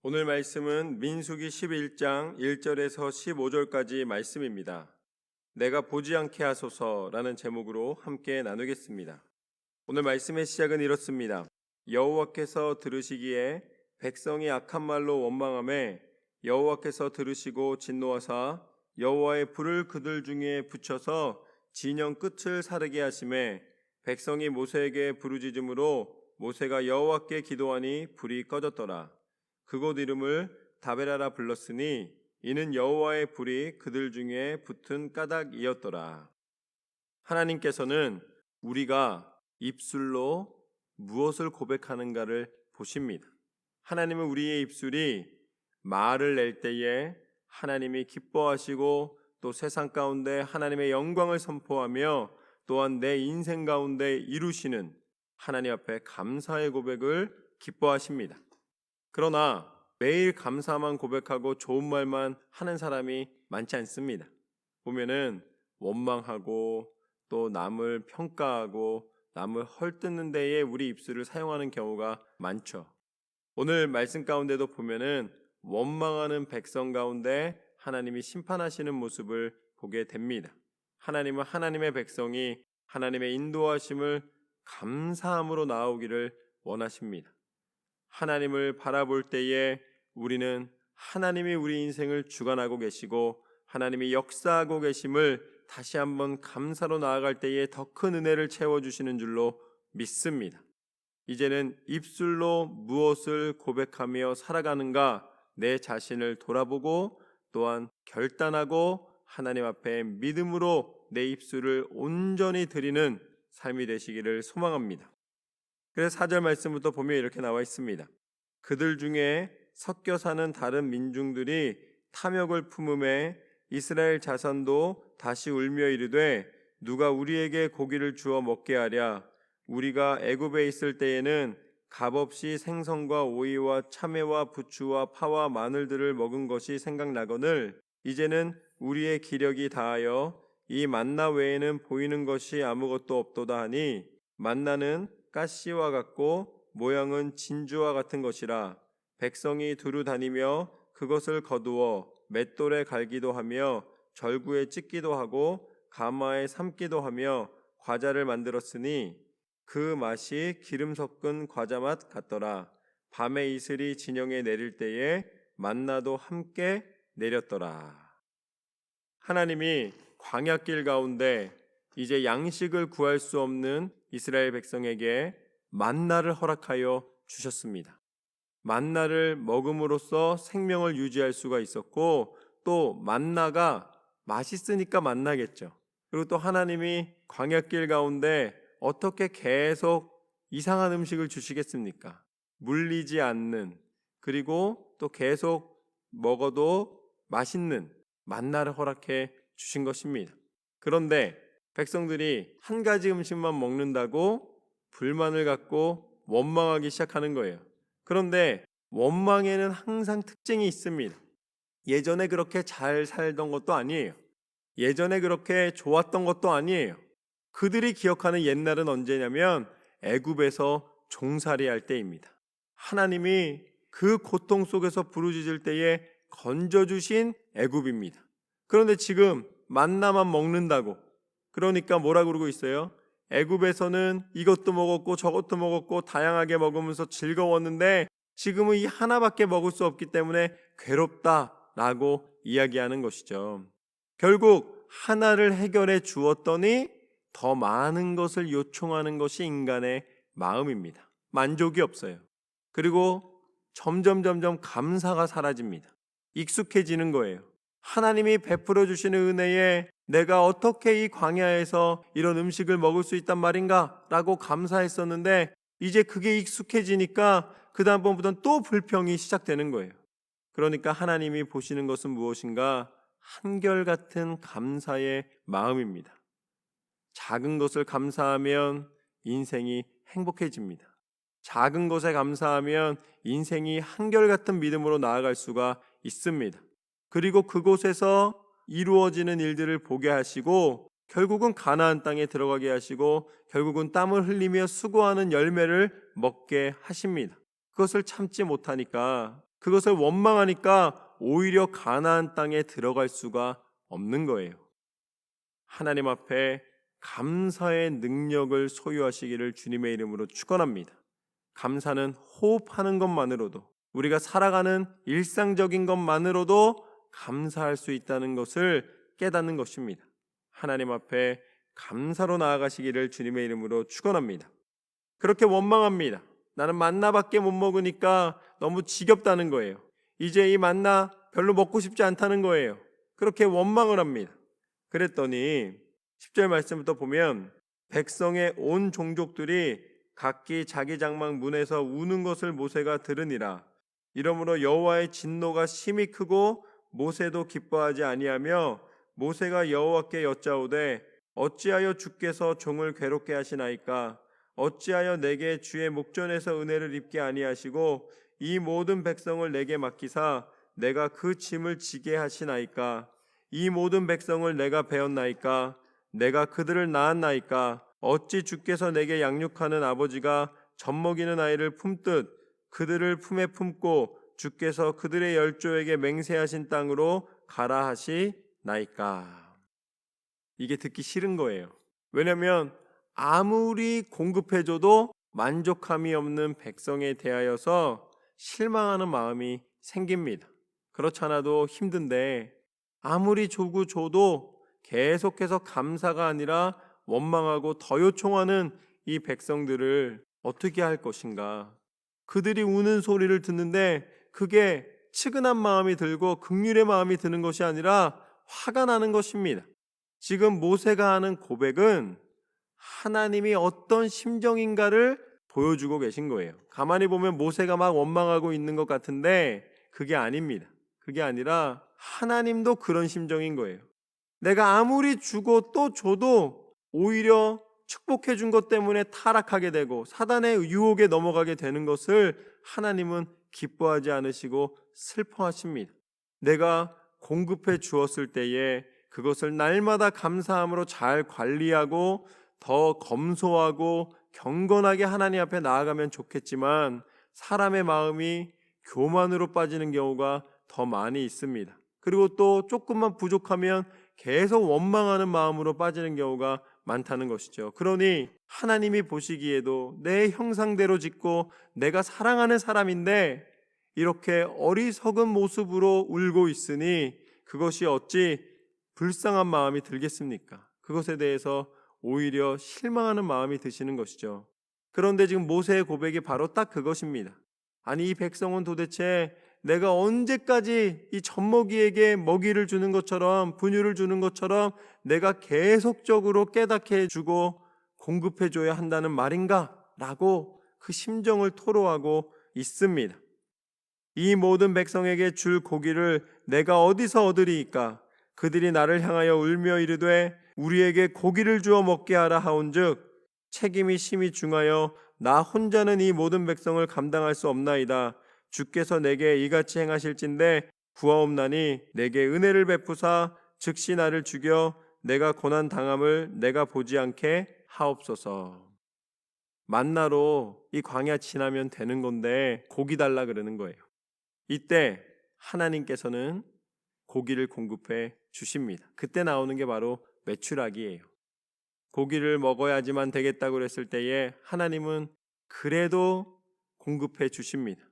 오늘 말씀은 민수기 11장 1절에서 15절까지 말씀입니다. 내가 보지 않게 하소서라는 제목으로 함께 나누겠습니다. 오늘 말씀의 시작은 이렇습니다. 여호와께서 들으시기에 백성이 악한 말로 원망하매 여호와께서 들으시고 진노하사 여호와의 불을 그들 중에 붙여서 진영 끝을 사르게 하시매 백성이 모세에게 부르짖음으로 모세가 여호와께 기도하니 불이 꺼졌더라. 그곳 이름을 다베라라 불렀으니 이는 여호와의 불이 그들 중에 붙은 까닭이었더라. 하나님께서는 우리가 입술로 무엇을 고백하는가를 보십니다. 하나님은 우리의 입술이 말을 낼 때에 하나님이 기뻐하시고 또 세상 가운데 하나님의 영광을 선포하며 또한 내 인생 가운데 이루시는 하나님 앞에 감사의 고백을 기뻐하십니다. 그러나 매일 감사만 고백하고 좋은 말만 하는 사람이 많지 않습니다. 보면은 원망하고 또 남을 평가하고 남을 헐뜯는 데에 우리 입술을 사용하는 경우가 많죠. 오늘 말씀 가운데도 보면은 원망하는 백성 가운데 하나님이 심판하시는 모습을 보게 됩니다. 하나님은 하나님의 백성이 하나님의 인도하심을 감사함으로 나오기를 원하십니다. 하나님을 바라볼 때에 우리는 하나님이 우리 인생을 주관하고 계시고 하나님이 역사하고 계심을 다시 한번 감사로 나아갈 때에 더 큰 은혜를 채워주시는 줄로 믿습니다. 이제는 입술로 무엇을 고백하며 살아가는가 내 자신을 돌아보고 또한 결단하고 하나님 앞에 믿음으로 내 입술을 온전히 드리는 삶이 되시기를 소망합니다. 그래서 4절 말씀부터 보면 이렇게 나와 있습니다. 그들 중에 섞여 사는 다른 민중들이 탐욕을 품음에 이스라엘 자손도 다시 울며 이르되 누가 우리에게 고기를 주어 먹게 하랴. 우리가 애굽에 있을 때에는 값없이 생선과 오이와 참외와 부추와 파와 마늘들을 먹은 것이 생각나거늘 이제는 우리의 기력이 다하여 이 만나 외에는 보이는 것이 아무것도 없도다 하니 만나는 가시와 같고 모양은 진주와 같은 것이라. 백성이 두루 다니며 그것을 거두어 맷돌에 갈기도 하며 절구에 찢기도 하고 가마에 삶기도 하며 과자를 만들었으니 그 맛이 기름 섞은 과자 맛 같더라. 밤에 이슬이 진영에 내릴 때에 만나도 함께 내렸더라. 하나님이 광야길 가운데 이제 양식을 구할 수 없는 이스라엘 백성에게 만나를 허락하여 주셨습니다. 만나를 먹음으로써 생명을 유지할 수가 있었고 또 만나가 맛있으니까 만나겠죠. 그리고 또 하나님이 광야길 가운데 어떻게 계속 이상한 음식을 주시겠습니까? 물리지 않는 그리고 또 계속 먹어도 맛있는 만나를 허락해 주신 것입니다. 그런데 백성들이 한 가지 음식만 먹는다고 불만을 갖고 원망하기 시작하는 거예요. 그런데 원망에는 항상 특징이 있습니다. 예전에 그렇게 잘 살던 것도 아니에요. 예전에 그렇게 좋았던 것도 아니에요. 그들이 기억하는 옛날은 언제냐면 애굽에서 종살이할 때입니다. 하나님이 그 고통 속에서 부르짖을 때에 건져주신 애굽입니다. 그런데 지금 만나만 먹는다고 그러니까 뭐라 그러고 있어요? 애굽에서는 이것도 먹었고 저것도 먹었고 다양하게 먹으면서 즐거웠는데 지금은 이 하나밖에 먹을 수 없기 때문에 괴롭다라고 이야기하는 것이죠. 결국 하나를 해결해 주었더니 더 많은 것을 요청하는 것이 인간의 마음입니다. 만족이 없어요. 그리고 점점 감사가 사라집니다. 익숙해지는 거예요. 하나님이 베풀어 주시는 은혜에 내가 어떻게 이 광야에서 이런 음식을 먹을 수 있단 말인가 라고 감사했었는데 이제 그게 익숙해지니까 그 다음번부터는 또 불평이 시작되는 거예요. 그러니까 하나님이 보시는 것은 무엇인가? 한결같은 감사의 마음입니다. 작은 것을 감사하면 인생이 행복해집니다. 작은 것에 감사하면 인생이 한결같은 믿음으로 나아갈 수가 있습니다. 그리고 그곳에서 이루어지는 일들을 보게 하시고 결국은 가나안 땅에 들어가게 하시고 결국은 땀을 흘리며 수고하는 열매를 먹게 하십니다. 그것을 참지 못하니까 그것을 원망하니까 오히려 가나안 땅에 들어갈 수가 없는 거예요. 하나님 앞에 감사의 능력을 소유하시기를 주님의 이름으로 축원합니다. 감사는 호흡하는 것만으로도, 우리가 살아가는 일상적인 것만으로도 감사할 수 있다는 것을 깨닫는 것입니다. 하나님 앞에 감사로 나아가시기를 주님의 이름으로 축원합니다. 그렇게 원망합니다. 나는 만나밖에 못 먹으니까 너무 지겹다는 거예요. 이제 이 만나 별로 먹고 싶지 않다는 거예요. 그렇게 원망을 합니다. 그랬더니 10절 말씀부터 보면 백성의 온 종족들이 각기 자기 장막 문에서 우는 것을 모세가 들으니라. 이러므로 여호와의 진노가 심히 크고 모세도 기뻐하지 아니하며 모세가 여호와께 여짜오되 어찌하여 주께서 종을 괴롭게 하시나이까? 어찌하여 내게 주의 목전에서 은혜를 입게 아니하시고 이 모든 백성을 내게 맡기사 내가 그 짐을 지게 하시나이까? 이 모든 백성을 내가 배웠나이까? 내가 그들을 낳았나이까? 어찌 주께서 내게 양육하는 아버지가 젖먹이는 아이를 품듯 그들을 품에 품고 주께서 그들의 열조에게 맹세하신 땅으로 가라 하시나이까? 이게 듣기 싫은 거예요. 왜냐하면 아무리 공급해줘도 만족함이 없는 백성에 대하여서 실망하는 마음이 생깁니다. 그렇지 않아도 힘든데 아무리 주고 줘도 계속해서 감사가 아니라 원망하고 더 요청하는 이 백성들을 어떻게 할 것인가? 그들이 우는 소리를 듣는데 그게 측은한 마음이 들고 긍휼의 마음이 드는 것이 아니라 화가 나는 것입니다. 지금 모세가 하는 고백은 하나님이 어떤 심정인가를 보여주고 계신 거예요. 가만히 보면 모세가 막 원망하고 있는 것 같은데 그게 아닙니다. 그게 아니라 하나님도 그런 심정인 거예요. 내가 아무리 주고 또 줘도 오히려 축복해 준 것 때문에 타락하게 되고 사단의 유혹에 넘어가게 되는 것을 하나님은 기뻐하지 않으시고 슬퍼하십니다. 내가 공급해 주었을 때에 그것을 날마다 감사함으로 잘 관리하고 더 검소하고 경건하게 하나님 앞에 나아가면 좋겠지만 사람의 마음이 교만으로 빠지는 경우가 더 많이 있습니다. 그리고 또 조금만 부족하면 계속 원망하는 마음으로 빠지는 경우가 많다는 것이죠. 그러니 하나님이 보시기에도 내 형상대로 짓고 내가 사랑하는 사람인데 이렇게 어리석은 모습으로 울고 있으니 그것이 어찌 불쌍한 마음이 들겠습니까? 그것에 대해서 오히려 실망하는 마음이 드시는 것이죠. 그런데 지금 모세의 고백이 바로 딱 그것입니다. 아니 이 백성은 도대체 내가 언제까지 이 젖먹이에게 먹이를 주는 것처럼 분유를 주는 것처럼 내가 계속적으로 깨닫게 해주고 공급해줘야 한다는 말인가? 라고 그 심정을 토로하고 있습니다. 이 모든 백성에게 줄 고기를 내가 어디서 얻으리이까? 그들이 나를 향하여 울며 이르되 우리에게 고기를 주어 먹게 하라 하온즉 책임이 심히 중하여 나 혼자는 이 모든 백성을 감당할 수 없나이다. 주께서 내게 이같이 행하실진대 구하옵나니 내게 은혜를 베푸사 즉시 나를 죽여 내가 고난 당함을 내가 보지 않게 하옵소서. 만나로 이 광야 지나면 되는 건데 고기 달라 그러는 거예요. 이때 하나님께서는 고기를 공급해 주십니다. 그때 나오는 게 바로 메추라기예요. 고기를 먹어야지만 되겠다고 그랬을 때에 하나님은 그래도 공급해 주십니다.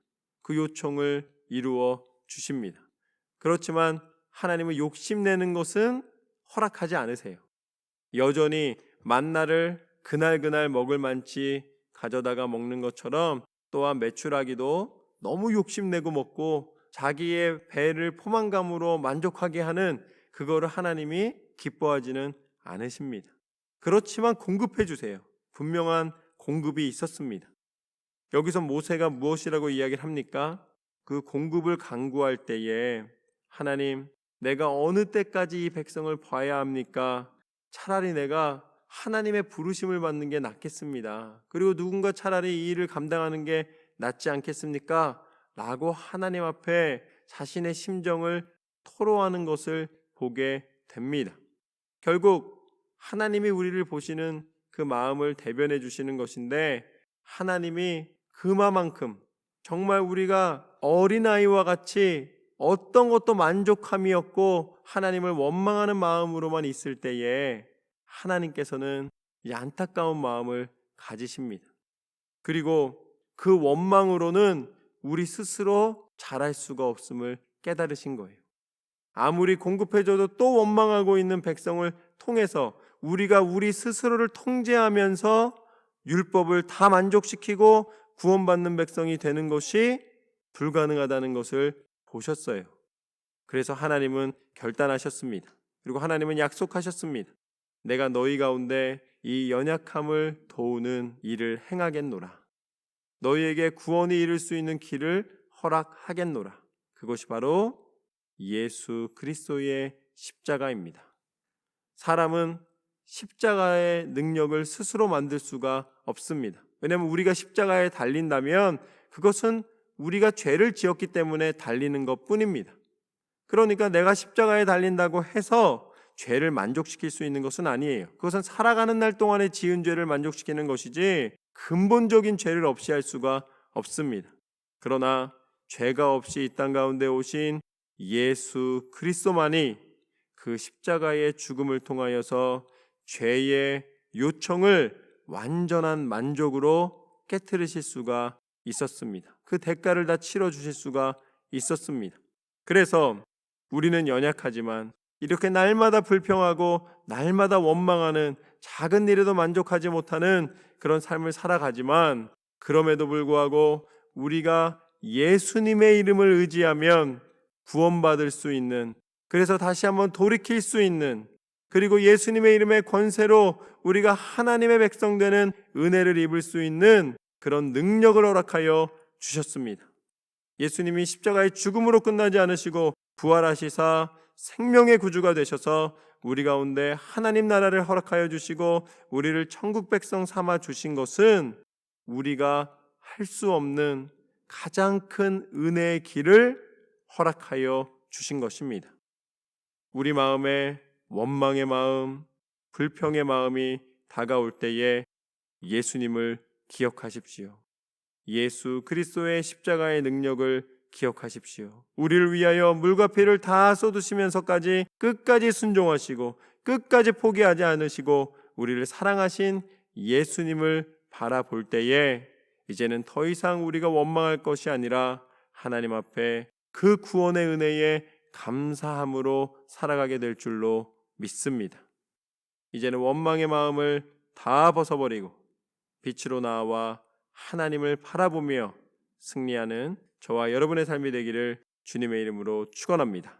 그 요청을 이루어 주십니다. 그렇지만 하나님은 욕심내는 것은 허락하지 않으세요. 여전히 만나를 그날 먹을 만치 가져다가 먹는 것처럼 또한 메추라기도 너무 욕심내고 먹고 자기의 배를 포만감으로 만족하게 하는 그거를 하나님이 기뻐하지는 않으십니다. 그렇지만 공급해 주세요. 분명한 공급이 있었습니다. 여기서 모세가 무엇이라고 이야기를 합니까? 그 공급을 간구할 때에 하나님, 내가 어느 때까지 이 백성을 봐야 합니까? 차라리 내가 하나님의 부르심을 받는 게 낫겠습니다. 그리고 누군가 차라리 이 일을 감당하는 게 낫지 않겠습니까? 라고 하나님 앞에 자신의 심정을 토로하는 것을 보게 됩니다. 결국 하나님이 우리를 보시는 그 마음을 대변해 주시는 것인데 하나님이 그만큼 정말 우리가 어린아이와 같이 어떤 것도 만족함이 없고 하나님을 원망하는 마음으로만 있을 때에 하나님께서는 이 안타까운 마음을 가지십니다. 그리고 그 원망으로는 우리 스스로 잘할 수가 없음을 깨달으신 거예요. 아무리 공급해줘도 또 원망하고 있는 백성을 통해서 우리가 우리 스스로를 통제하면서 율법을 다 만족시키고 구원받는 백성이 되는 것이 불가능하다는 것을 보셨어요. 그래서 하나님은 결단하셨습니다. 그리고 하나님은 약속하셨습니다. 내가 너희 가운데 이 연약함을 도우는 일을 행하겠노라. 너희에게 구원이 이를 수 있는 길을 허락하겠노라. 그것이 바로 예수 그리스도의 십자가입니다. 사람은 십자가의 능력을 스스로 만들 수가 없습니다. 왜냐하면 우리가 십자가에 달린다면 그것은 우리가 죄를 지었기 때문에 달리는 것뿐입니다. 그러니까 내가 십자가에 달린다고 해서 죄를 만족시킬 수 있는 것은 아니에요. 그것은 살아가는 날 동안에 지은 죄를 만족시키는 것이지 근본적인 죄를 없이 할 수가 없습니다. 그러나 죄가 없이 이 땅 가운데 오신 예수 그리스도만이 그 십자가의 죽음을 통하여서 죄의 요청을 완전한 만족으로 깨트리실 수가 있었습니다. 그 대가를 다 치러주실 수가 있었습니다. 그래서 우리는 연약하지만 이렇게 날마다 불평하고 날마다 원망하는 작은 일에도 만족하지 못하는 그런 삶을 살아가지만 그럼에도 불구하고 우리가 예수님의 이름을 의지하면 구원받을 수 있는, 그래서 다시 한번 돌이킬 수 있는, 그리고 예수님의 이름의 권세로 우리가 하나님의 백성 되는 은혜를 입을 수 있는 그런 능력을 허락하여 주셨습니다. 예수님이 십자가의 죽음으로 끝나지 않으시고 부활하시사 생명의 구주가 되셔서 우리 가운데 하나님 나라를 허락하여 주시고 우리를 천국 백성 삼아 주신 것은 우리가 할 수 없는 가장 큰 은혜의 길을 허락하여 주신 것입니다. 우리 마음에 원망의 마음, 불평의 마음이 다가올 때에 예수님을 기억하십시오. 예수 그리스도의 십자가의 능력을 기억하십시오. 우리를 위하여 물과 피를 다 쏟으시면서까지 끝까지 순종하시고 끝까지 포기하지 않으시고 우리를 사랑하신 예수님을 바라볼 때에 이제는 더 이상 우리가 원망할 것이 아니라 하나님 앞에 그 구원의 은혜에 감사함으로 살아가게 될 줄로 믿습니다. 이제는 원망의 마음을 다 벗어버리고 빛으로 나와 하나님을 바라보며 승리하는 저와 여러분의 삶이 되기를 주님의 이름으로 축원합니다.